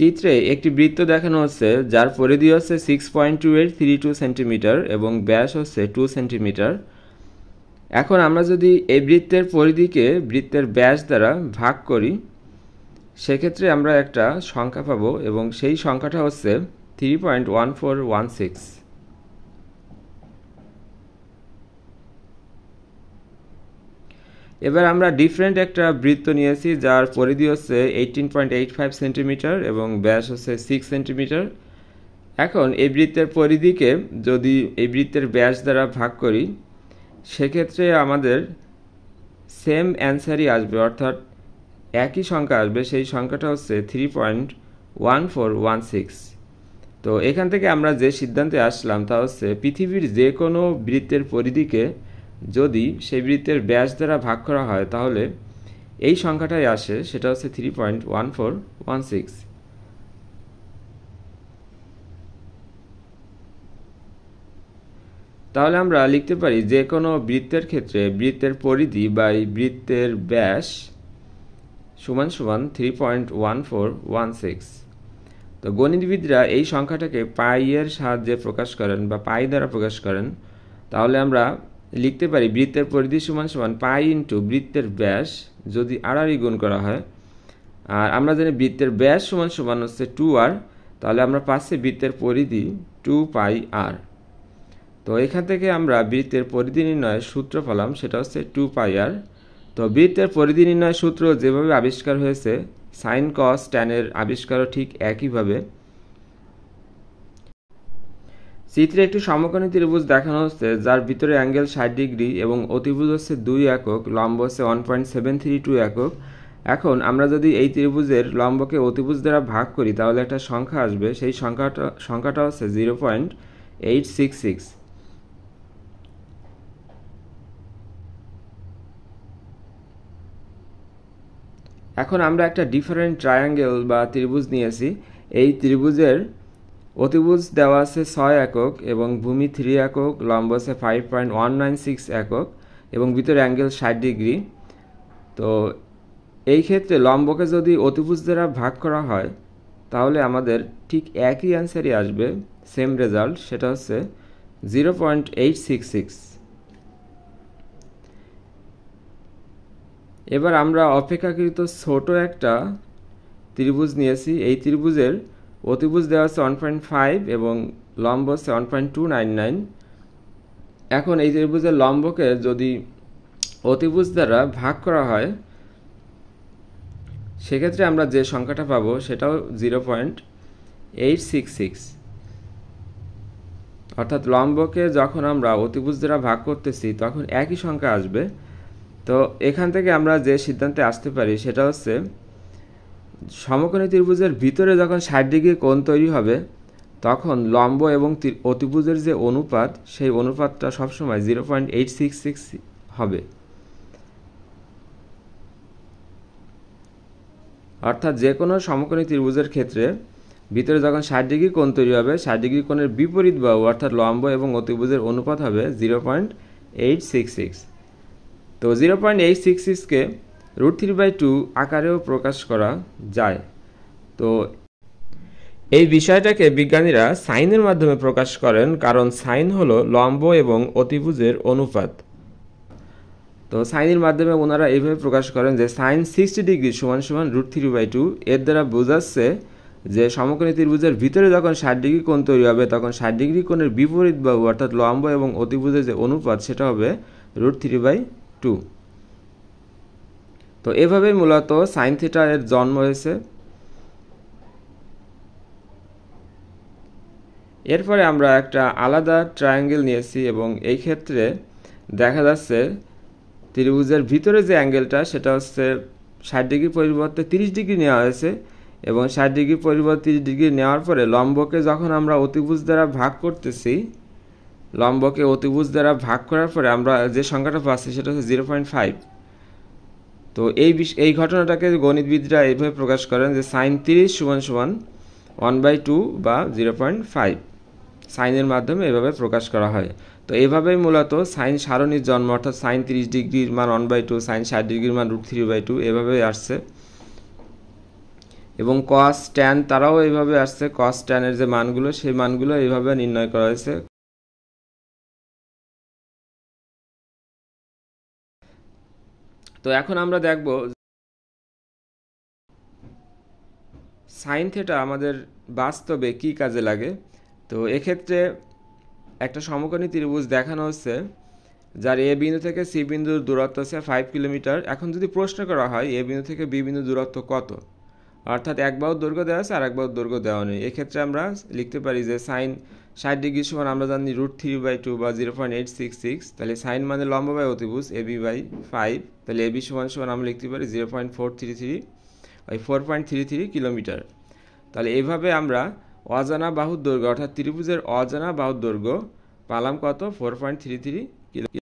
চিত্রে একটি বৃত্ত দেখানো হচ্ছে যার পরিধি হচ্ছে 6.2832 সেন্টিমিটার এবং ব্যাস হচ্ছে 2 সেন্টিমিটার। এখন আমরা যদি এই বৃত্তের পরিধিকে বৃত্তের ব্যাস দ্বারা ভাগ করি সেক্ষেত্রে আমরা একটা সংখ্যা পাবো এবং সেই সংখ্যাটা হচ্ছে 3.1416। এবার আমরা ডিফারেন্ট একটা বৃত্ত নিয়েছি যার পরিধি হচ্ছে 18.85 সেন্টিমিটার এবং ব্যাস হচ্ছে 6 সেন্টিমিটার। এখন এই বৃত্তের পরিধিকে যদি এই বৃত্তের ব্যাস দ্বারা ভাগ করি সেক্ষেত্রে আমাদের সেম অ্যান্সারই আসবে, অর্থাৎ একই সংখ্যা আসবে। সেই সংখ্যাটা হচ্ছে 3.1416। তো এখান থেকে আমরা যে সিদ্ধান্তে আসলাম তা হচ্ছে পৃথিবীর যে কোনো বৃত্তের পরিধিকে যদি সেই বৃত্তের ব্যাস দ্বারা ভাগ করা হয় তাহলে এই সংখ্যাটাই আসে, সেটা হচ্ছে 3.1416। তাহলে আমরা লিখতে পারি যে কোনো বৃত্তের ক্ষেত্রে বৃত্তের পরিধি বা বৃত্তের ব্যাস সমান সমান 3.1416। তো গণিতবিদরা এই সংখ্যাটাকে পাই এর সাহায্যে প্রকাশ করেন বা পাই দ্বারা প্রকাশ করেন। তাহলে আমরা লিখতে পারি বৃত্তের পরিধি সমান সমান পাই ইন্টু বৃত্তের ব্যাস যদি আড়াআড়ি গুণ করা হয়। আর আমরা জানি বৃত্তের ব্যাস সমান সমান হচ্ছে 2r, তাহলে আমরা পাচ্ছি বৃত্তের পরিধি 2πr। তো এখান থেকে আমরা বৃত্তের পরিধি নির্ণয়ের সূত্র পেলাম, সেটা হচ্ছে 2πr। তো বৃত্তের পরিধি নির্ণয়ের সূত্র যেভাবে আবিষ্কার হয়েছে সাইন কস ট্যানের আবিষ্কারও ঠিক একইভাবে। চিত্রে একটি সমকোণী ত্রিভুজ দেখানো হচ্ছে যার ভিতরে অ্যাঙ্গেল 60 ডিগ্রি এবং অতিভুজ হচ্ছে 2 একক, লম্ব হচ্ছে 1.732 একক। এখন আমরা যদি এই ত্রিভুজের লম্বকে অতিভুজ দ্বারা ভাগ করি তাহলে একটা সংখ্যা আসবে, সেই সংখ্যাটা হচ্ছে 0.866। এখন আমরা একটা ডিফারেন্ট ট্রায়াঙ্গেল বা ত্রিভুজ নিয়েছি। এই ত্রিভুজের অতিভুজ দেওয়া আছে 6 একক এবং ভূমি 3 একক, লম্ব আছে 5.196 একক এবং ভিতরে অ্যাঙ্গেল 60 ডিগ্রি। তো এই ক্ষেত্রে লম্বকে যদি অতিভুজ দ্বারা ভাগ করা হয় তাহলে আমাদের ঠিক একই অ্যান্সারই আসবে, সেম রেজাল্ট, সেটা হচ্ছে 0.866। এবার আমরা অপেক্ষাকৃত ছোট একটা ত্রিভুজ নিয়েছি। এই ত্রিভুজের অতিভুজ দেওয়া আছে 1.5 এবং লম্ব হচ্ছে 1.299। এখন এই ত্রিভুজের লম্বকে যদি অতিভুজ দ্বারা ভাগ করা হয় সেক্ষেত্রে আমরা যে সংখ্যাটা পাবো সেটাও 0.866, অর্থাৎ লম্বকে যখন আমরা অতিভুজ দ্বারা ভাগ করতেছি তখন একই সংখ্যা আসবে। তো এখান থেকে আমরা যে সিদ্ধান্তে আসতে পারি সেটা হচ্ছে সমকোণী ত্রিভুজের ভিতরে যখন 60 ডিগ্রি কোণ তৈরি হবে তখন লম্ব এবং অতিভুজের যে অনুপাত সেই অনুপাতটা সবসময় 0.866 হবে। অর্থাৎ যে কোনো সমকোণী ত্রিভুজের ক্ষেত্রে ভিতরে যখন 60 ডিগ্রি কোণ তৈরি হবে 60 ডিগ্রি কোণের বিপরীত বাহু অর্থাৎ লম্ব এবং অতিভুজের অনুপাত হবে 0.866। তো 0.866কে √3/2 আকারেও প্রকাশ করা যায়। তো এই বিষয়টাকে বিজ্ঞানীরা সাইনের মাধ্যমে প্রকাশ করেন, কারণ সাইন হলো লম্ব এবং অতিভুজের অনুপাত। তো সাইনের মাধ্যমে ওনারা এইভাবে প্রকাশ করেন যে সাইন 60 ডিগ্রি সমান সমান √3/2। এর দ্বারা বোঝাচ্ছে যে সমকোণী ত্রিভুজের ভিতরে যখন 60 ডিগ্রি কোণ তৈরি হবে তখন 60 ডিগ্রি কোণের বিপরীত বাহু অর্থাৎ লম্ব এবং অতিভুজের যে অনুপাত সেটা হবে √3/2। তো এভাবেই মূলত সাইন থিটা এর জন্ম হয়েছে। এরপরে আমরা একটা আলাদা ট্রায়াঙ্গেল নিয়েছি এবং এই ক্ষেত্রে দেখা যাচ্ছে ত্রিভুজের ভিতরে যে অ্যাঙ্গেলটা সেটা হচ্ছে 60 ডিগ্রি পরিবর্তে 30 ডিগ্রি নেওয়া হয়েছে এবং 60 ডিগ্রি পরিবর্তে 30 ডিগ্রি নেওয়ার পরে লম্বকে যখন আমরা অতিভুজ দ্বারা ভাগ করতেছি, লম্বকে অতিভুজ দ্বারা ভাগ করার পরে আমরা যে সংখ্যাটা পাচ্ছি সেটা হচ্ছে 0.5। তো এই ঘটনাটাকে গণিতবিদরা এইভাবে প্রকাশ করেন যে সাইন 30 সমান সমান 1/2 বা 0.5। সাইনের মাধ্যমে এভাবে প্রকাশ করা হয়। তো এভাবেই মূলত সাইন সারণীর জন্ম, অর্থাৎ সাইন 30 ডিগ্রির মান 1/2, সাইন 60 ডিগ্রির মান √3/2 এভাবেই আসছে। এবং কস ট্যান তারাও এইভাবে আসছে, কস ট্যানের যে মানগুলো সেই মানগুলো এইভাবে নির্ণয় করা হয়েছে। তো এখন আমরা দেখব সাইন থিটা আমাদের বাস্তবে কি কাজে লাগে। তো এক্ষেত্রে একটা সমকোণী ত্রিভুজ দেখানো হচ্ছে যার এ বিন্দু থেকে সি বিন্দুর দূরত্ব হচ্ছে 5 কিলোমিটার। এখন যদি প্রশ্ন করা হয় এ বিন্দু থেকে বি বিন্দু দূরত্ব কত, অর্থাৎ এক বাহুর দৈর্ঘ্য দেওয়া আছে আর এক বাহুর দৈর্ঘ্য দেওয়া নেই, এক্ষেত্রে আমরা লিখতে পারি যে সাইন 60 ডিগ্রি সমান আমরা জানি √3/2 বা 0.866। তাহলে সাইন মানে লম্ব বাই অতিভুজ AB/5, তাহলে AB সমান সমান আমরা লিখতে পারি 4.33 কিলোমিটার। তাহলে এইভাবে আমরা অজানা বাহুর দৈর্ঘ্য অর্থাৎ ত্রিভুজের অজানা বাহুর দৈর্ঘ্য পালাম কত, 4.33 কিলোমিটার।